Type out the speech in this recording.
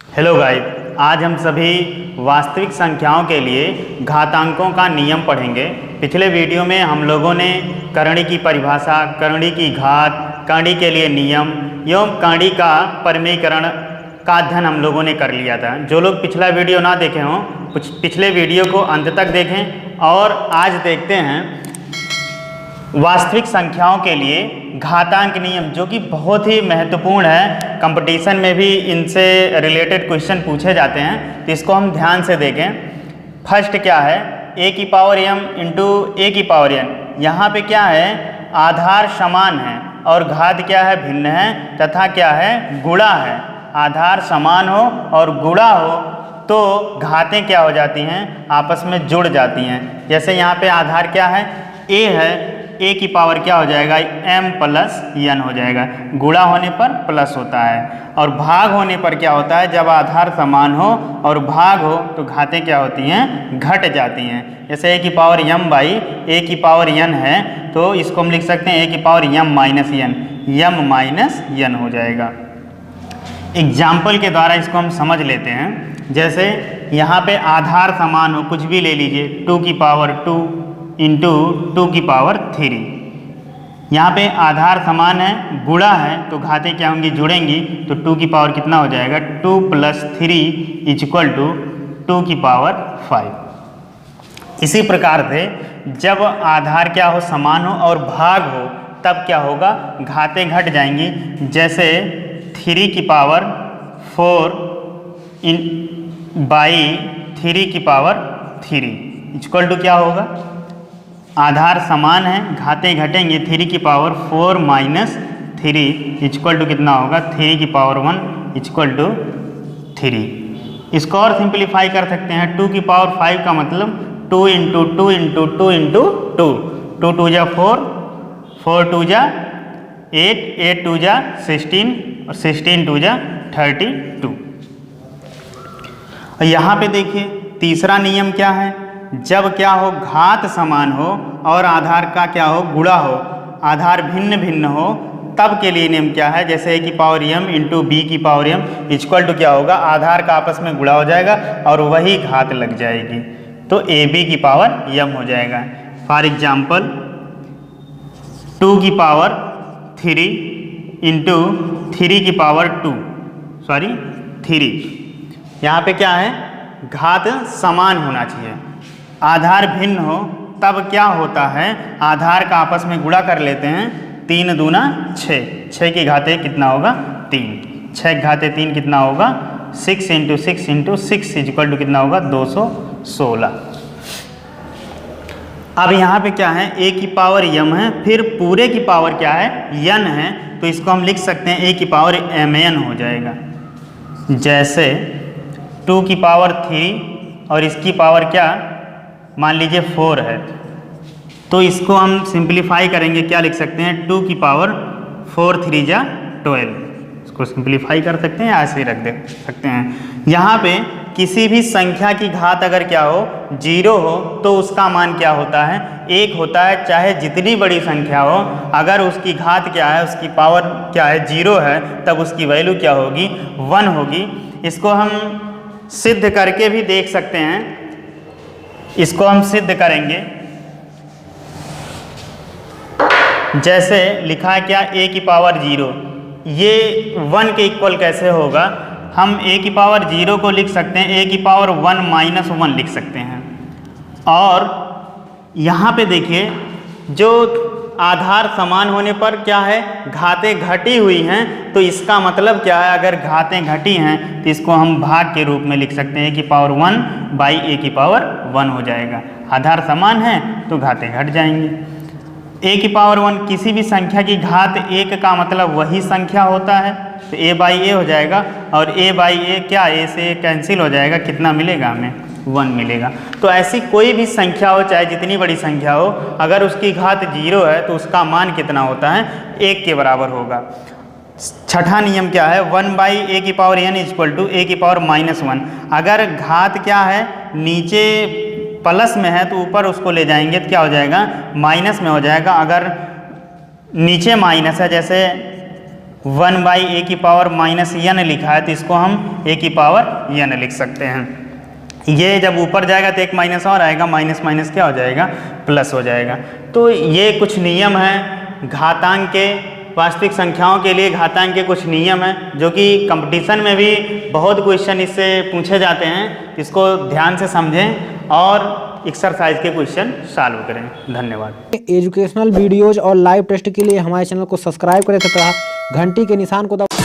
Hello guys, आज हम सभी वास्तविक संख्याओं के लिए घातांकों का नियम पढ़ेंगे। पिछले वीडियो में हम लोगों ने करणी की परिभाषा, करणी की घात, करणी के लिए नियम एवं करणी का परिमेयीकरण का अध्ययन हम लोगों ने कर लिया था। जो लोग पिछला वीडियो ना देखे हों, पिछले वीडियो को अंत तक देखें। और आज देखते हैं वास्तविक संख्याओं के लिए घातांक नियम, जो कि बहुत ही महत्वपूर्ण है। कंपटीशन में भी इनसे रिलेटेड क्वेश्चन पूछे जाते हैं, तो इसको हम ध्यान से देखें। फर्स्ट क्या है, a की पावर m इंटू a की पावर n। यहाँ पे क्या है, आधार समान है और घात क्या है, भिन्न है, तथा क्या है, गुणा है। आधार समान हो और गुणा हो तो घातें क्या हो जाती हैं, आपस में जुड़ जाती हैं। जैसे यहाँ पे आधार क्या है, a है, a की पावर क्या हो जाएगा, m प्लस n हो जाएगा। गुणा होने पर प्लस होता है और भाग होने पर क्या होता है, जब आधार समान हो और भाग हो तो घातें क्या होती हैं, घट जाती हैं। जैसे a की पावर m बाई a की पावर n है, तो इसको हम लिख सकते हैं a की पावर m माइनस n हो जाएगा। एग्जाम्पल के द्वारा इसको हम समझ लेते हैं। जैसे यहाँ पे आधार समान हो, कुछ भी ले लीजिए, 2 की पावर 2 इंटू 2 की पावर 3। यहाँ पे आधार समान है, गुणा है, तो घातें क्या होंगी, जुड़ेंगी। तो 2 की पावर कितना हो जाएगा, 2 प्लस 3 इक्वल टू 2 की पावर 5। इसी प्रकार से जब आधार क्या हो, समान हो और भाग हो, तब क्या होगा, घातें घट जाएंगी। जैसे 3 की पावर 4 बाई 3 की पावर 3 इक्वल टू क्या होगा, आधार समान है, घातें घटेंगे। 3 की पावर 4 माइनस 3 इक्वल टू कितना होगा, 3 की पावर 1 इक्वल टू 3। इसको और सिंप्लीफाई कर सकते हैं। 2 की पावर 5 का मतलब 2 इंटू 2 इंटू 2 इंटू 2। 2 2 जा 4, 4 2 जा 8, 8 2 जा 16 और 16 2 जा 32। और यहाँ पे देखिए तीसरा नियम क्या है, जब क्या हो, घात समान हो और आधार का क्या हो, गुणा हो, आधार भिन्न भिन्न हो, तब के लिए नियम क्या है। जैसे a की पावर m इंटू b की पावर m इक्वल टू क्या होगा, आधार का आपस में गुणा हो जाएगा और वही घात लग जाएगी, तो ab की पावर m हो जाएगा। फॉर एग्जाम्पल 2 की पावर 3 इंटू 3 की पावर 3। यहाँ पे क्या है, घात समान होना चाहिए। आधार भिन्न हो तब क्या होता है, आधार का आपस में गुणा कर लेते हैं। 3 दूना 6, 6 की घातें कितना होगा, 3। 6 घातें 3 कितना होगा, 6 इंटू 6 इंटू 6 इक्वल टू कितना होगा, 216। अब यहाँ पे क्या है, a की पावर m है, फिर पूरे की पावर क्या है, n है, तो इसको हम लिख सकते हैं a की पावर mn हो जाएगा। जैसे 2 की पावर 3 और इसकी पावर क्या, मान लीजिए 4 है, तो इसको हम सिंप्लीफाई करेंगे, क्या लिख सकते हैं, 2 की पावर 4 3 जा 12। इसको सिंप्लीफाई कर सकते हैं, ऐसे ही रख दे सकते हैं। यहाँ पे किसी भी संख्या की घात अगर क्या हो, 0 हो, तो उसका मान क्या होता है, 1 होता है। चाहे जितनी बड़ी संख्या हो, अगर उसकी घात क्या है, उसकी पावर क्या है, 0 है, तब उसकी वैल्यू क्या होगी, 1 होगी। इसको हम सिद्ध करके भी देख सकते हैं। इसको हम सिद्ध करेंगे। जैसे लिखा है क्या, a की पावर 0, ये 1 के इक्वल कैसे होगा, हम a की पावर 0 को लिख सकते हैं, a की पावर 1 माइनस 1 लिख सकते हैं। और यहाँ पे देखिए, जो आधार समान होने पर क्या है, घातें घटी हुई हैं, तो इसका मतलब क्या है, अगर घातें घटी हैं तो इसको हम भाग के रूप में लिख सकते हैं। a की पावर 1 बाई a की पावर 1 हो जाएगा। आधार समान है तो घातें घट जाएंगी। a की पावर 1, किसी भी संख्या की घात 1 का मतलब वही संख्या होता है, तो a बाई a हो जाएगा। और a बाई a क्या, a से कैंसिल हो जाएगा, कितना मिलेगा हमें, 1 मिलेगा। तो ऐसी कोई भी संख्या हो, चाहे जितनी बड़ी संख्या हो, अगर उसकी घात 0 है तो उसका मान कितना होता है, 1 के बराबर होगा। छठा नियम क्या है, 1 बाई a की power n equal to a की पावर माइनस 1। अगर घात क्या है, नीचे प्लस में है तो ऊपर उसको ले जाएंगे तो क्या हो जाएगा, माइनस में हो जाएगा। अगर नीचे माइनस है, जैसे 1/(a⁻n) लिखा है तो इसको हम a⁻n लिख सकते हैं। ये जब ऊपर जाएगा तो एक माइनस और आएगा, माइनस माइनस क्या हो जाएगा, प्लस हो जाएगा। तो ये कुछ नियम हैं घातांक के, वास्तविक संख्याओं के लिए घातांक के कुछ नियम हैं जो कि कंपटीशन में भी बहुत क्वेश्चन इससे पूछे जाते हैं। इसको ध्यान से समझें और एक्सरसाइज के क्वेश्चन सॉल्व करें। धन्यवाद। एजुकेशनल वीडियोज और लाइव टेस्ट के लिए हमारे चैनल को सब्सक्राइब करें तथा घंटी के निशान को दबाएं।